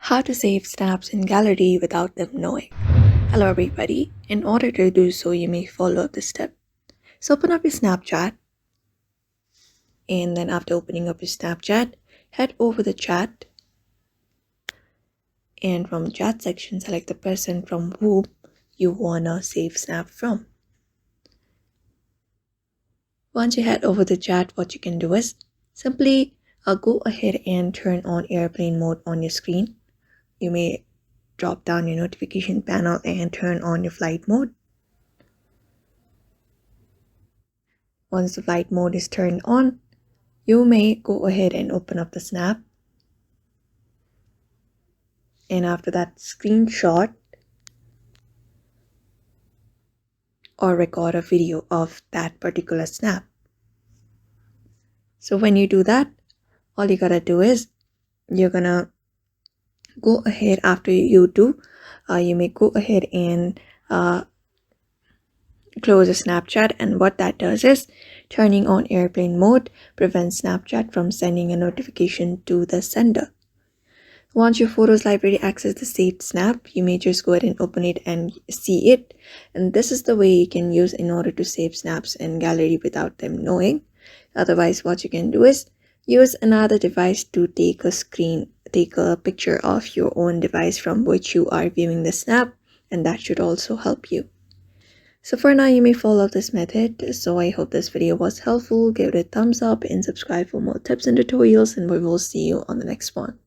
How to save snaps in gallery without them knowing. Hello everybody. In order to do so, you may follow this step. So open up your Snapchat, and then after opening up your Snapchat, head over the chat, and from the chat section, select the person from whom you wanna save snap from. Once you head over the chat, what you can do is simply go ahead and turn on airplane mode on your screen. You may drop down your notification panel and turn on your flight mode. Once the flight mode is turned on, you may go ahead and open up the snap. And after that, screenshot or record a video of that particular snap. So when you do that, all you gotta do is you're gonna go ahead after you do, you may go ahead and close a Snapchat, and what that does is turning on airplane mode prevents Snapchat from sending a notification to the sender. Once your photos library access the saved snap, you may just go ahead and open it and see it. And this is the way you can use in order to save snaps in gallery without them knowing. Otherwise, what you can do is use another device to take a picture of your own device from which you are viewing the snap, and that should also help you. So for now, you may follow this method. So I hope this video was helpful. Give it a thumbs up and subscribe for more tips and tutorials, and we will see you on the next one.